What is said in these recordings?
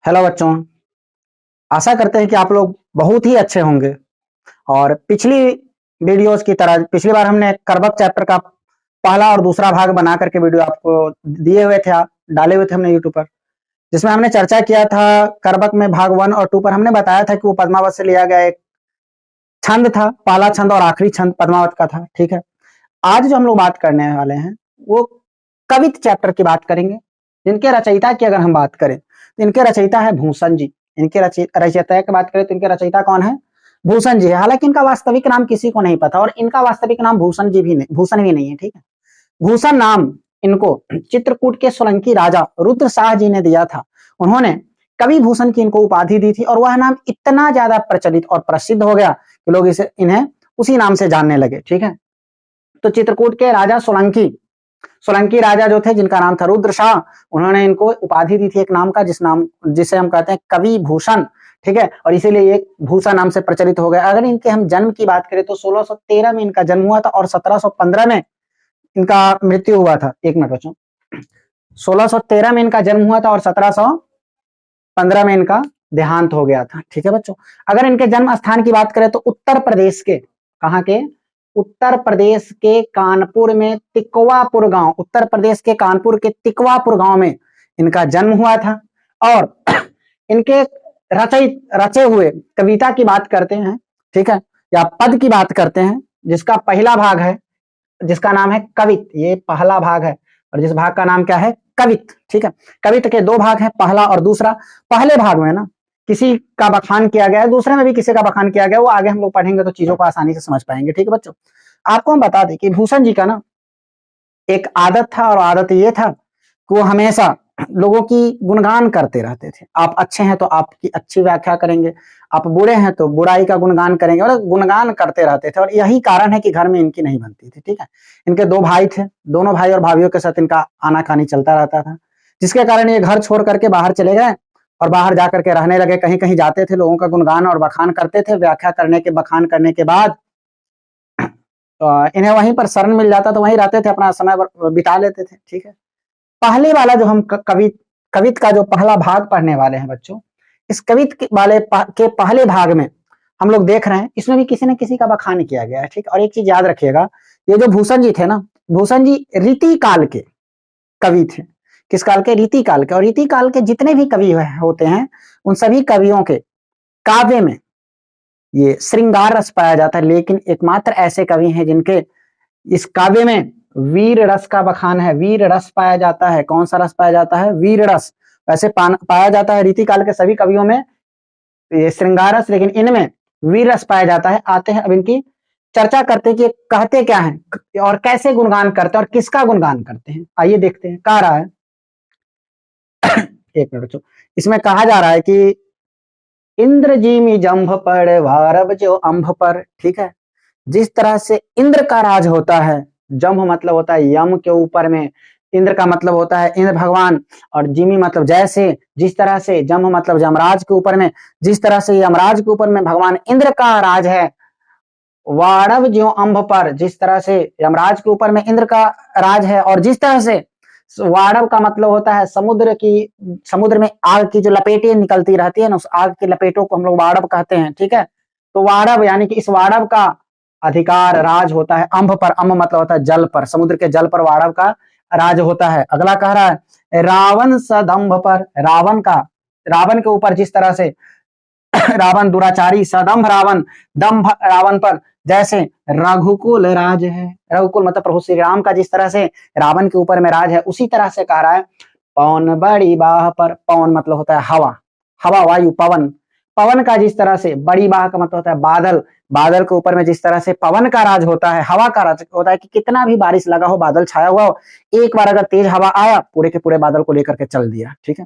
Hello बच्चों। आशा करते हैं कि आप लोग बहुत ही अच्छे होंगे। और पिछली वीडियोस की तरह पिछली बार हमने कर्बक चैप्टर का पहला और दूसरा भाग बना करके वीडियो आपको दिए हुए थे, आप डाले हुए थे हमने यूट्यूब पर, जिसमें हमने चर्चा किया था। कर्बक में भाग 1 और 2 पर हमने बताया था कि वो पद्मावत से लिया गया एक छंद था, पहला छंद और आखिरी छंद पद्मावत का था। ठीक है, आज जो हम लोग बात करने वाले हैं वो कवित चैप्टर की बात करेंगे, जिनके रचयिता की अगर हम बात करें तो इनके रचयिता है भूषण जी। इनके रचयिता की बात करें तो इनके रचयिता कौन है? भूषण जी है। हालांकि इनका वास्तविक नाम किसी को नहीं पता, और इनका वास्तविक नाम भूषण भी नहीं है। ठीक है, भूषण नाम इनको चित्रकूट के सोलंकी राजा रुद्र शाह जी ने दिया था। उन्होंने कवि भूषण की इनको उपाधि दी थी, और वह नाम इतना ज्यादा प्रचलित और प्रसिद्ध हो गया कि लोग इन्हें उसी नाम से जानने लगे। ठीक है, तो चित्रकूट के राजा सोलंकी राजा जो थे, जिनका नाम था रुद्र शाह, उन्होंने इनको उपाधि दी थी एक नाम का, जिसे हम कहते हैं कवि भूषण। ठीक है, और इसीलिए ये भूषण नाम से प्रचलित हो गया। अगर इनके हम जन्म की बात करें तो 1613 में इनका जन्म हुआ था, और 1715 में इनका मृत्यु हुआ था। एक मिनट बच्चों, 1613 में इनका जन्म हुआ था और 1715 में इनका देहांत हो गया था। ठीक है बच्चों, अगर इनके जन्म स्थान की बात करें तो उत्तर प्रदेश के, कहाँ के? उत्तर प्रदेश के कानपुर में तिकवापुर गांव, उत्तर प्रदेश के कानपुर के तिकवापुर गांव में इनका जन्म हुआ था। और इनके रचे हुए कविता की बात करते हैं, ठीक है, या पद की बात करते हैं, जिसका पहला भाग है, जिसका नाम है कवित, ये पहला भाग है, और जिस भाग का नाम क्या है? कवित। ठीक है, कवित के दो भाग हैं, पहला और दूसरा। पहले भाग में ना किसी का बखान किया गया है, दूसरे में भी किसी का बखान किया गया, वो आगे हम लोग पढ़ेंगे तो चीजों को आसानी से समझ पाएंगे। ठीक है बच्चों, आपको हम बता दें कि भूषण जी का ना एक आदत था, और आदत ये था कि वो हमेशा लोगों की गुणगान करते रहते थे। आप अच्छे हैं तो आपकी अच्छी व्याख्या करेंगे, आप बुरे हैं तो बुराई का गुणगान करेंगे, और गुणगान करते रहते थे। और यही कारण है कि घर में इनकी नहीं बनती थी। ठीक है, इनके दो भाई थे, दोनों भाई और भाभीियों के साथ इनका आनाकानी चलता रहता था, जिसके कारण ये घर छोड़ करके बाहर चले गए और बाहर जाकर के रहने लगे। कहीं कहीं जाते थे, लोगों का गुणगान और बखान करते थे। व्याख्या करने के, बखान करने के बाद इन्हें वहीं पर शरण मिल जाता, तो वहीं रहते थे, अपना समय बिता लेते थे। ठीक है, पहले वाला जो हम कवित का जो पहला भाग पढ़ने वाले हैं बच्चों, इस कवित के पहले भाग में हम लोग देख रहे हैं, इसमें भी किसी न किसी का बखान किया गया है। ठीक, और एक चीज याद रखिएगा, ये जो भूषण जी थे ना, भूषण जी रीति काल के कवि थे। किस काल के? रीति काल के। और रीति काल के जितने भी कवि होते हैं, उन सभी कवियों के काव्य में ये श्रृंगार रस पाया जाता है। लेकिन एकमात्र ऐसे कवि हैं जिनके इस काव्य में वीर रस का बखान है, वीर रस पाया जाता है। कौन सा रस पाया जाता है? वीर रस। वैसे पाया जाता है रीति काल के सभी कवियों में ये श्रृंगार रस, लेकिन इनमें वीर रस पाया जाता है। आते हैं अब इनकी चर्चा करते हैं कि कहते क्या है और कैसे गुणगान करते हैं और किसका गुणगान करते हैं। आइए देखते हैं, कह रहा है एक मिनट बच्चों, इसमें कहा जा रहा है कि इंद्र जी में जंभ पर भारव जो अंभ पर। ठीक है, जिस तरह से इंद्र का राज होता है, जंभ मतलब होता है यम के ऊपर में, इंद्र का मतलब होता है इंद्र भगवान, और जिमी मतलब जैसे, जिस तरह से जंभ मतलब यमराज के ऊपर में, जिस तरह से यमराज के ऊपर में भगवान इंद्र का राज है, वाड़व ज्यों अंभ पर, जिस तरह से यमराज के ऊपर में इंद्र का राज है, और जिस तरह से वाड़व का मतलब होता है समुद्र में आग की जो लपेटें निकलती रहती है ना, उस आग की लपेटों को हम लोग वाड़व कहते हैं। ठीक है, तो वाड़व यानी कि इस वाड़व का अधिकार राज होता है अंभ पर। अंभ मतलब होता है जल पर, समुद्र के जल पर वाड़व का राज होता है। अगला कह रहा है रावण सदंभ पर, रावण के ऊपर जिस तरह से रावण दुराचारी, सदंभ रावण, दंभ रावण पर जैसे रघुकुल राज है, रघुकुल मतलब प्रभु श्री राम का जिस तरह से रावण के ऊपर में राज है, उसी तरह से कह रहा है पवन बड़ी बाह पर। पवन मतलब होता है हवा, हवा वायु पवन, पवन का जिस तरह से, बड़ी बाह का मतलब होता है बादल, बादल के ऊपर में जिस तरह से पवन का राज होता है, हवा का राज होता है कि कितना भी बारिश लगा हो, बादल छाया हुआ हो, एक बार अगर तेज हवा आया, पूरे के पूरे बादल को लेकर के चल दिया। ठीक है,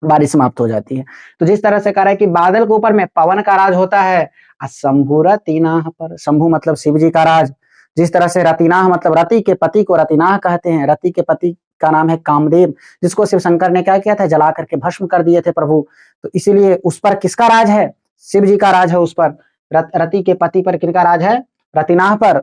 बारिश समाप्त हो जाती है। तो जिस तरह से कह रहा है कि बादल के ऊपर में पवन का राज होता है। शंभु रतिनाह पर, शंभु मतलब शिव जी का राज। जिस तरह से रतिनाह मतलब रति के पति को रतिनाह कहते हैं, रति के पति का नाम है कामदेव, जिसको शिव शंकर ने क्या किया था? जला करके भस्म कर दिए थे प्रभु। तो इसीलिए उस पर किसका राज है? शिव जी का राज है उस पर। रति के पति पर किसका राज है? रतिनाह पर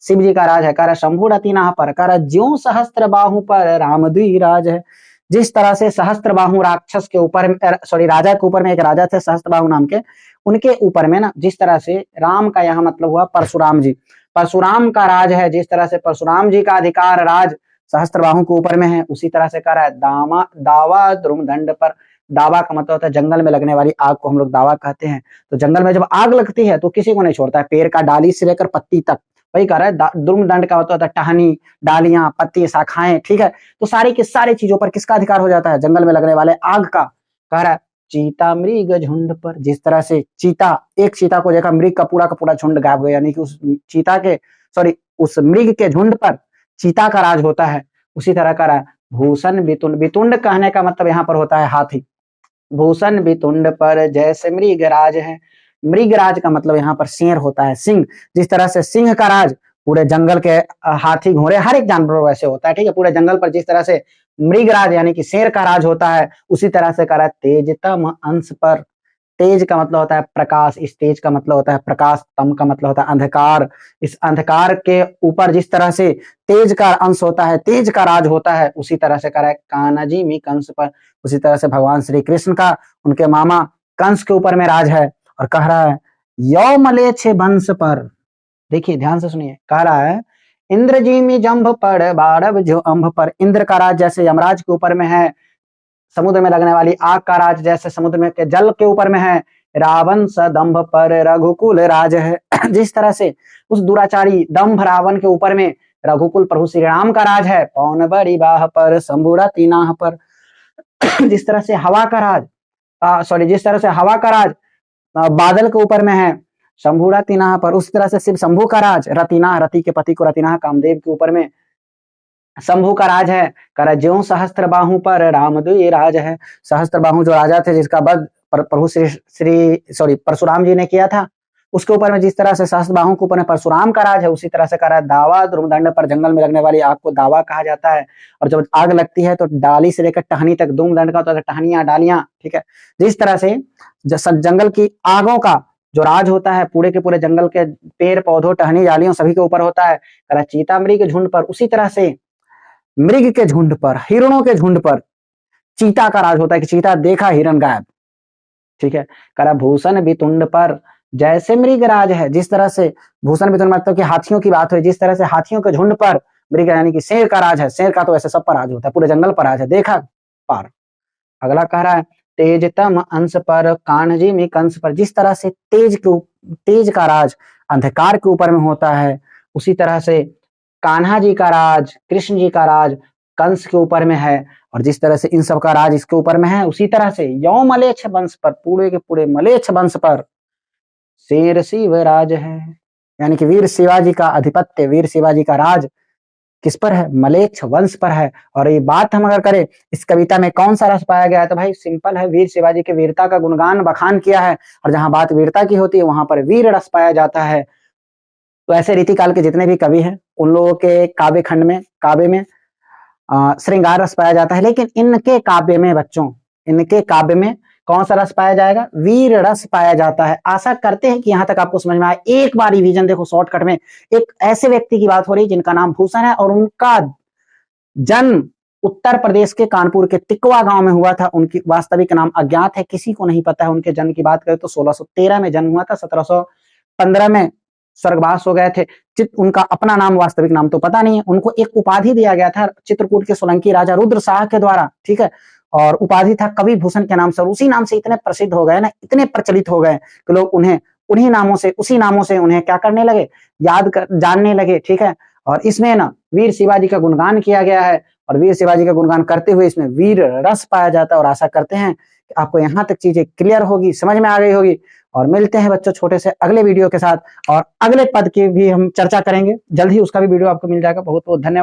शिव जी का राज है। कह रहा शंभु रतिनाह पर, कह रहा ज्यों सहस्त्र बाहु पर राम द्विराज है, जिस तरह से सहस्त्रबाहु राक्षस के ऊपर, राजा के ऊपर में एक राजा थे सहस्त्रबाहु नाम के, उनके ऊपर में ना जिस तरह से राम का यहाँ मतलब हुआ परशुराम जी, परशुराम का राज है, जिस तरह से परशुराम जी का अधिकार राज सहस्त्रबाहु के ऊपर में है, उसी तरह से कर रहा है दावा द्रुमदंड पर। दावा का मतलब होता है जंगल में लगने वाली आग को हम लोग दावा कहते हैं। तो जंगल में जब आग लगती है तो किसी को नहीं छोड़ता है, पेड़ का डाली से लेकर पत्ती तक, वही कह रहा है। द्रुमदंड का मतलब होता है टहनी, डालियां, पत्ती, शाखाएं, ठीक है। तो सारी की सारी चीजों पर किसका अधिकार हो जाता है? जंगल में लगने वाले आग का। कह रहा है चीता मृग झुंड पर, जिस तरह से चीता, एक चीता को देखा, मृग का पूरा झुंड गायब गया, यानी कि उस चीता के उस मृग के झुंड पर चीता का राज होता है। उसी तरह का रहा है भूषण वितुंड, वितुंड कहने का मतलब यहाँ पर होता है हाथी। भूषण वितुंड पर जैसे मृगराज है, मृगराज का मतलब यहाँ पर शेर होता है, सिंह। जिस तरह से सिंह का राज पूरे जंगल के हाथी, घोड़े, हर एक जानवर वैसे होता है, ठीक है। पूरे जंगल पर जिस तरह से मृगराज यानी कि शेर का राज होता है, उसी तरह से करा तेजतम अंश पर। तेज का मतलब होता है प्रकाश, इस तेज का मतलब होता है प्रकाश, तम का मतलब होता है अंधकार। इस अंधकार के ऊपर जिस तरह से तेज का अंश होता है, तेज का राज होता है, उसी तरह से करा है कान्हाजी मी कंस पर। उसी तरह से भगवान श्री कृष्ण का उनके मामा कंस के ऊपर में राज है। और कह रहा है यौ मलेच्छ वंश पर, देखिए ध्यान से सुनिए, कह रहा है इंद्रजीमी जंभ पर बारव जो अंभ पर। इंद्र का राज जैसे यमराज के ऊपर में है, समुद्र में लगने वाली आग का राज जैसे समुद्र में के जल के ऊपर में है, रावण स दंभ पर रघुकुल राज है। जिस तरह से उस दुराचारी दंभ रावण के ऊपर में रघुकुल प्रभु श्री राम का राज है, पौन बड़ी बाह पर शंभुरा तीनाह पर। जिस तरह से हवा का राज, जिस तरह से हवा का राज बादल के ऊपर में है, शंभुरा तीनाह पर, उस तरह से शिव शंभु का राज रतिना, रति के पति को रतिना कामदेव के ऊपर में शंभु का राज है। कर ज्यों सहस्त्र बाहु पर रामद्वय राज है। सहस्त्र बाहु जो राजा थे जिसका वध प्रभु परशुराम जी ने किया था, उसके ऊपर में जिस तरह से सहस्त्र बाहु के ऊपर में परशुराम का राज है, उसी तरह से कह रहा है दावा द्रुमदंड पर। जंगल में लगने वाली आग को दावा कहा जाता है। और जब आग लगती है तो डाली से लेकर टहनी तक, द्रुमदंड का तो टहनियां, डालियां, ठीक है। जिस तरह से जंगल की आगों का जो राज होता है, पूरे के पूरे जंगल के पेड़ पौधों, टहनी, डालियों सभी के ऊपर होता है। कह रहा चीता मृग झुंड पर, उसी तरह से मृग के झुंड पर, हिरणों के झुंड पर चीता का राज होता है कि चीता देखा हिरण गायब, ठीक है। करा भूषण वितुंड पर जैसे मृग राज है। जिस तरह से भूषण वितुंड मतलब कि हाथियों की बात हुई, जिस तरह से हाथियों के झुंड पर मृग यानी कि शेर का राज है। शेर का तो ऐसे सब पर राज होता है, पूरे जंगल पर राज है, देखा पार। अगला कह रहा है तेजतम अंश पर कान्हजी में कंस पर। जिस तरह से तेज का राज अंधकार के ऊपर में होता है, उसी तरह से कान्हा जी का राज, कृष्ण जी का राज कंस के ऊपर में है। और जिस तरह से इन सब का राज इसके ऊपर में है, उसी तरह से यौ मलेच्छ वंश पर, पूरे के पूरे मलेच्छ वंश पर शेर शिव राज है। यानी कि वीर शिवाजी का आधिपत्य, वीर शिवाजी का राज किस पर है? मलेच्छ वंश पर है। और ये बात हम अगर करें, इस कविता में कौन सा रस पाया गया है, तो भाई सिंपल है, वीर शिवाजी के वीरता का गुणगान बखान किया है। और जहां बात वीरता की होती है वहां पर वीर रस पाया जाता है। तो ऐसे रीतिकाल के जितने भी कवि हैं उन लोगों के काव्य में श्रृंगार रस पाया जाता है। लेकिन इनके काव्य में बच्चों, इनके काव्य में कौन सा रस पाया जाएगा? वीर रस पाया जाता है। आशा करते हैं कि यहाँ तक आपको समझ में आया। एक बार रिवीजन देखो शॉर्टकट में। एक ऐसे व्यक्ति की बात हो रही है जिनका नाम भूषण है और उनका जन्म उत्तर प्रदेश के कानपुर के तिकवा गांव में हुआ था। उनकी वास्तविक नाम अज्ञात है, किसी को नहीं पता है। उनके जन्म की बात करें तो 1613 में जन्म हुआ था, 1715 में स्वर्गवास हो गए थे। उनका अपना नाम, वास्तविक नाम तो पता नहीं है। उनको एक उपाधि दिया गया था चित्रकूट के सोलंकी राजा रुद्र शाह के द्वारा, ठीक है। और उपाधि था कवि भूषण के नाम से। उसी नाम से इतने प्रसिद्ध हो गए ना, इतने प्रचलित हो गए कि लोग उन्हें उन्हीं नामों से, उसी नामों से उन्हें क्या करने लगे, जानने लगे, ठीक है। और इसमें ना वीर शिवाजी का गुणगान किया गया है। और वीर शिवाजी का गुणगान करते हुए इसमें वीर रस पाया जाता है। और आशा करते हैं कि आपको यहाँ तक चीजें क्लियर होगी, समझ में आ गई होगी। और मिलते हैं बच्चों छोटे से अगले वीडियो के साथ, और अगले पद की भी हम चर्चा करेंगे जल्द ही, उसका भी वीडियो आपको मिल जाएगा। बहुत बहुत धन्यवाद।